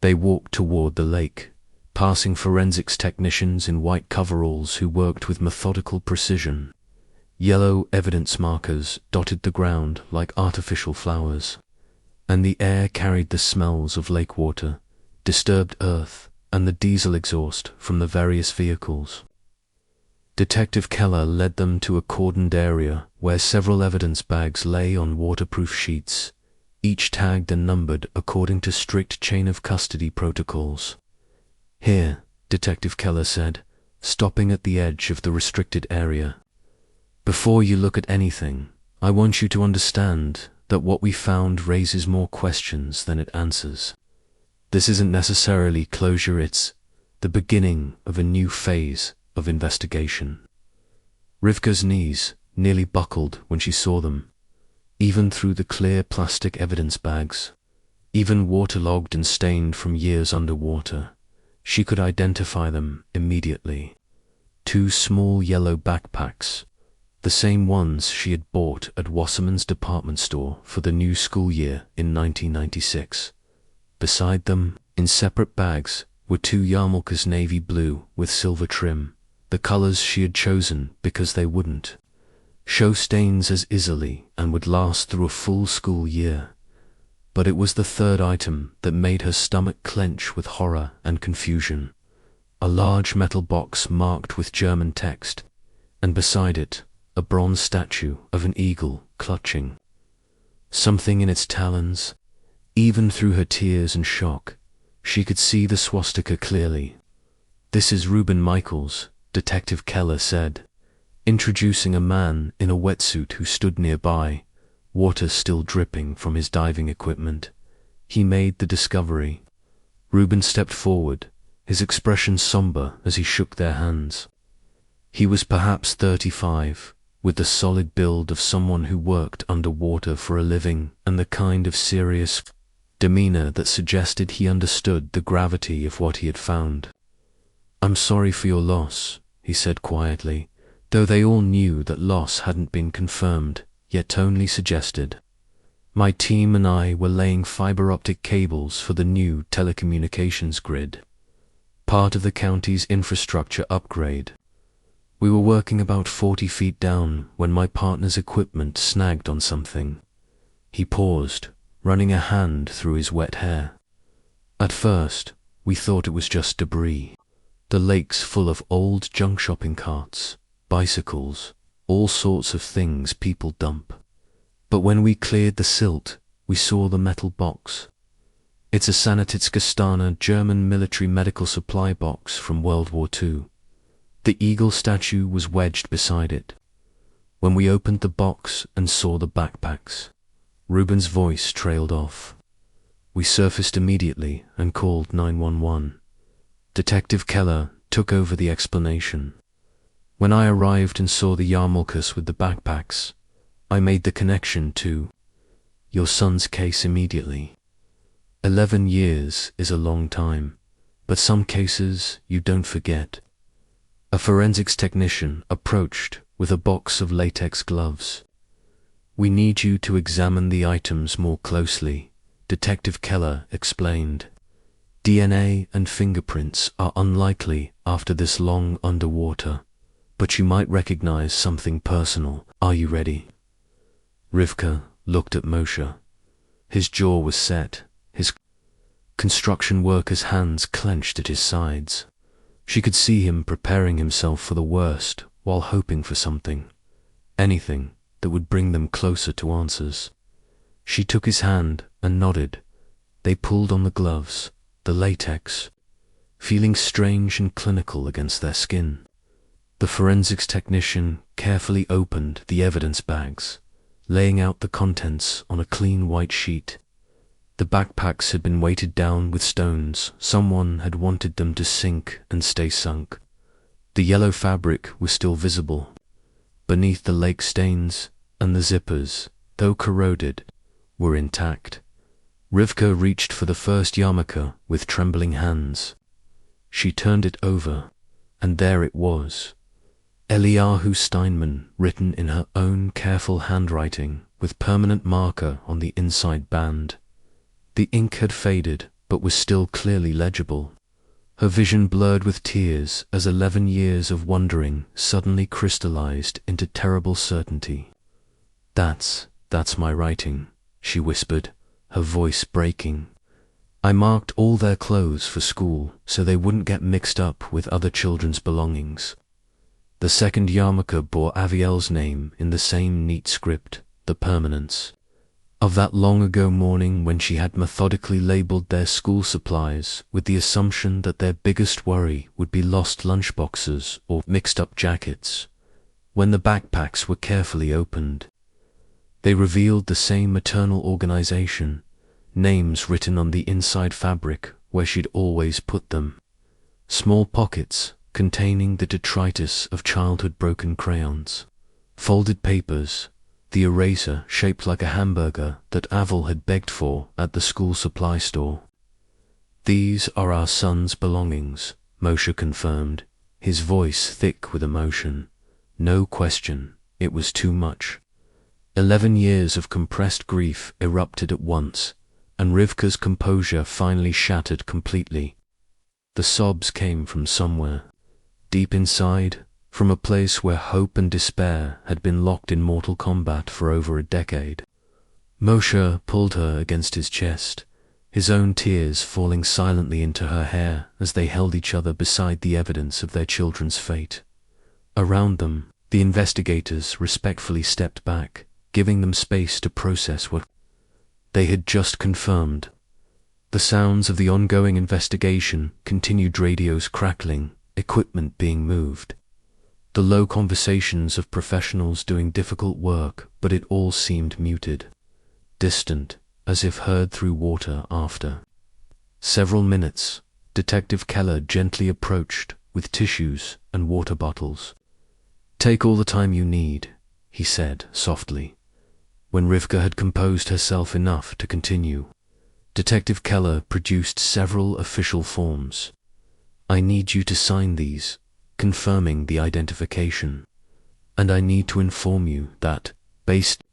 They walked toward the lake, passing forensics technicians in white coveralls who worked with methodical precision. Yellow evidence markers dotted the ground like artificial flowers, and the air carried the smells of lake water, disturbed earth, and the diesel exhaust from the various vehicles. Detective Keller led them to a cordoned area where several evidence bags lay on waterproof sheets, each tagged and numbered according to strict chain of custody protocols. "Here," Detective Keller said, stopping at the edge of the restricted area. "Before you look at anything, I want you to understand that what we found raises more questions than it answers. This isn't necessarily closure, it's the beginning of a new phase of investigation." Rivka's knees nearly buckled when she saw them. Even through the clear plastic evidence bags, even waterlogged and stained from years underwater, she could identify them immediately. 2 small yellow backpacks, the same ones she had bought at Wasserman's department store for the new school year in 1996. Beside them, in separate bags, were 2 yarmulkes navy blue with silver trim, the colors she had chosen because they wouldn't show stains as easily and would last through a full school year. But it was the third item that made her stomach clench with horror and confusion. A large metal box marked with German text, and beside it, a bronze statue of an eagle clutching something in its talons. Even through her tears and shock, she could see the swastika clearly. "This is Reuben Michaels," Detective Keller said, introducing a man in a wetsuit who stood nearby, water still dripping from his diving equipment. He made the discovery. Reuben stepped forward, his expression somber as he shook their hands. He was perhaps 35, with the solid build of someone who worked underwater for a living and the kind of serious demeanor that suggested he understood the gravity of what he had found. "I'm sorry for your loss," he said quietly, though they all knew that loss hadn't been confirmed, yet only suggested. "My team and I were laying fiber optic cables for the new telecommunications grid, part of the county's infrastructure upgrade. We were working about 40 feet down when my partner's equipment snagged on something." He paused, running a hand through his wet hair. "At first, we thought it was just debris. The lake's full of old junk shopping carts, bicycles, all sorts of things people dump. But when we cleared the silt, we saw the metal box. It's a Sanitätskastana German military medical supply box from World War II. The eagle statue was wedged beside it. When we opened the box and saw the backpacks," Reuben's voice trailed off, "we surfaced immediately and called 911. Detective Keller took over the explanation. "When I arrived and saw the yarmulkes with the backpacks, I made the connection to your son's case immediately. 11 years is a long time, but some cases you don't forget." A forensics technician approached with a box of latex gloves. "We need you to examine the items more closely," Detective Keller explained. "DNA and fingerprints are unlikely after this long underwater, but you might recognize something personal. Are you ready?" Rivka looked at Moshe. His jaw was set, his construction worker's hands clenched at his sides. She could see him preparing himself for the worst while hoping for something, anything that would bring them closer to answers. She took his hand and nodded. They pulled on the gloves, the latex, feeling strange and clinical against their skin. The forensics technician carefully opened the evidence bags, laying out the contents on a clean white sheet. The backpacks had been weighted down with stones. Someone had wanted them to sink and stay sunk. The yellow fabric was still visible beneath the lake stains, and the zippers, though corroded, were intact. Rivka reached for the first yarmulke with trembling hands. She turned it over, and there it was. Eliyahu Steinman, written in her own careful handwriting with permanent marker on the inside band. The ink had faded, but was still clearly legible. Her vision blurred with tears as 11 years of wondering suddenly crystallized into terrible certainty. That's my writing," she whispered, her voice breaking. "I marked all their clothes for school so they wouldn't get mixed up with other children's belongings. The second yarmulke bore Aviel's name in the same neat script, the permanence of that long-ago morning when she had methodically labeled their school supplies with the assumption that their biggest worry would be lost lunchboxes or mixed-up jackets. When the backpacks were carefully opened, they revealed the same maternal organization, names written on the inside fabric where she'd always put them. Small pockets containing the detritus of childhood broken crayons, folded papers, the eraser shaped like a hamburger that Avel had begged for at the school supply store. "These are our son's belongings," Moshe confirmed, his voice thick with emotion. No question, it was too much. 11 years of compressed grief erupted at once, and Rivka's composure finally shattered completely. The sobs came from somewhere, deep inside, from a place where hope and despair had been locked in mortal combat for over a decade. Moshe pulled her against his chest, his own tears falling silently into her hair as they held each other beside the evidence of their children's fate. Around them, the investigators respectfully stepped back, giving them space to process what they had just confirmed. The sounds of the ongoing investigation continued, radios crackling, equipment being moved. The low conversations of professionals doing difficult work, but it all seemed muted, distant, as if heard through water after several minutes. Detective Keller gently approached with tissues and water bottles. "Take all the time you need," he said softly. When Rivka had composed herself enough to continue, Detective Keller produced several official forms. "I need you to sign these, confirming the identification. And I need to inform you that, based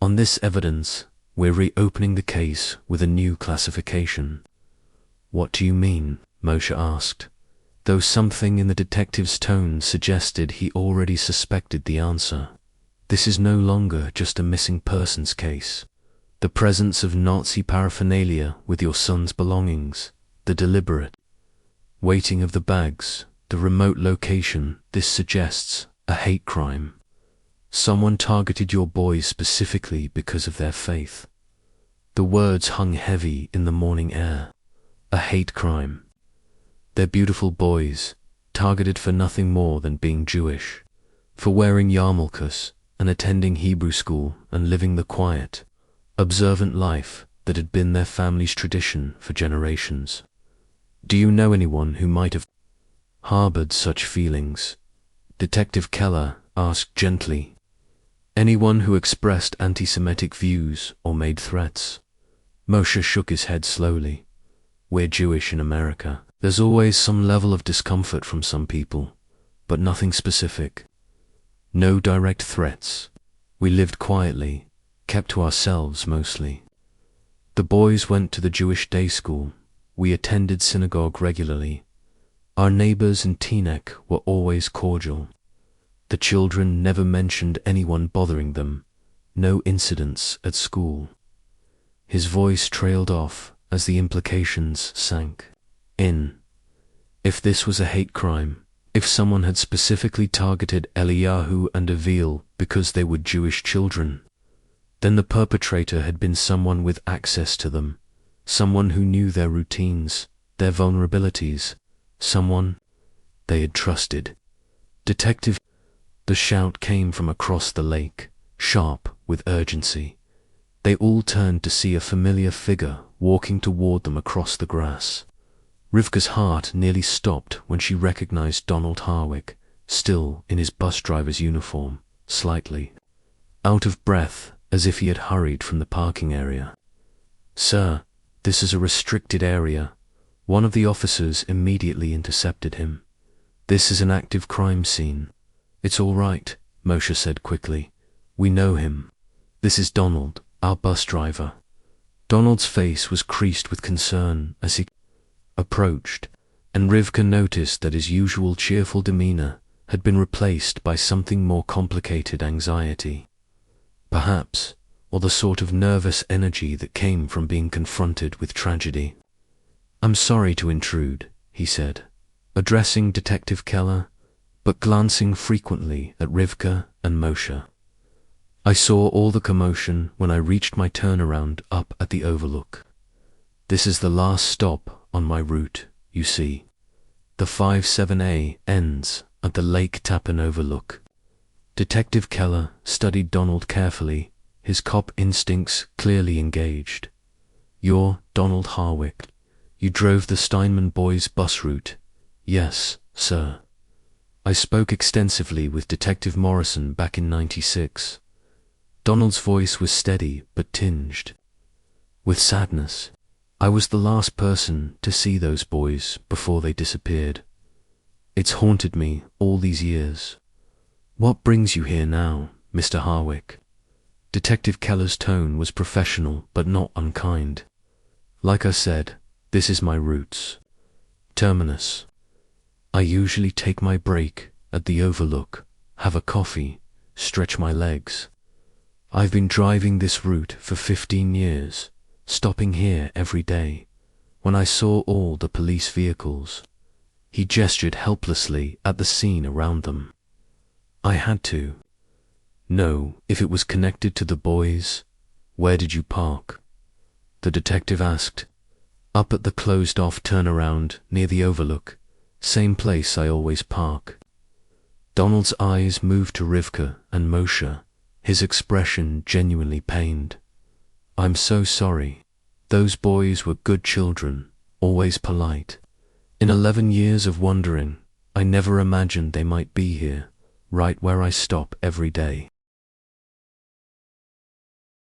on this evidence, we're reopening the case with a new classification." "What do you mean?" Moshe asked, though something in the detective's tone suggested he already suspected the answer. "This is no longer just a missing persons case. The presence of Nazi paraphernalia with your son's belongings, the deliberate weighting of the bags, the remote location, this suggests a hate crime. Someone targeted your boys specifically because of their faith." The words hung heavy in the morning air. A hate crime. They're beautiful boys, targeted for nothing more than being Jewish, for wearing yarmulkes and attending Hebrew school and living the quiet, observant life that had been their family's tradition for generations. "Do you know anyone who might have harbored such feelings?" Detective Keller asked gently. "Anyone who expressed anti-Semitic views or made threats?" Moshe shook his head slowly. "We're Jewish in America. There's always some level of discomfort from some people, but nothing specific. No direct threats. We lived quietly, kept to ourselves mostly. The boys went to the Jewish day school. We attended synagogue regularly. Our neighbors in Teaneck were always cordial. The children never mentioned anyone bothering them. No incidents at school." His voice trailed off as the implications sank in. If this was a hate crime, if someone had specifically targeted Eliyahu and Aviel because they were Jewish children, then the perpetrator had been someone with access to them, someone who knew their routines, their vulnerabilities, someone they had trusted. "Detective!" The shout came from across the lake, sharp with urgency. They all turned to see a familiar figure walking toward them across the grass. Rivka's heart nearly stopped when she recognized Donald Harwick, still in his bus driver's uniform, slightly out of breath as if he had hurried from the parking area. "Sir, this is a restricted area." One of the officers immediately intercepted him. "This is an active crime scene." "It's all right," Moshe said quickly. "We know him. This is Donald, our bus driver." Donald's face was creased with concern as he approached, and Rivka noticed that his usual cheerful demeanor had been replaced by something more complicated: anxiety, perhaps, or the sort of nervous energy that came from being confronted with tragedy. "I'm sorry to intrude," he said, addressing Detective Keller, but glancing frequently at Rivka and Moshe. "I saw all the commotion when I reached my turnaround up at the overlook. This is the last stop on my route, you see. The 57A ends at the Lake Tappan overlook." Detective Keller studied Donald carefully, his cop instincts clearly engaged. "You're Donald Harwick. You drove the Steinman boys' bus route." "Yes, sir. I spoke extensively with Detective Morrison back in '96. Donald's voice was steady but tinged with sadness. "I was the last person to see those boys before they disappeared. It's haunted me all these years." "What brings you here now, Mr. Harwick?" Detective Keller's tone was professional but not unkind. "Like I said, this is my roots. Terminus. I usually take my break at the overlook, have a coffee, stretch my legs. I've been driving this route for 15 years, stopping here every day. When I saw all the police vehicles," he gestured helplessly at the scene around them, "I had to know if it was connected to the boys." "Where did you park?" the detective asked. "Up at the closed-off turnaround near the overlook. Same place I always park." Donald's eyes moved to Rivka and Moshe, his expression genuinely pained. "I'm so sorry. Those boys were good children, always polite. In 11 years of wandering, I never imagined they might be here, right where I stop every day."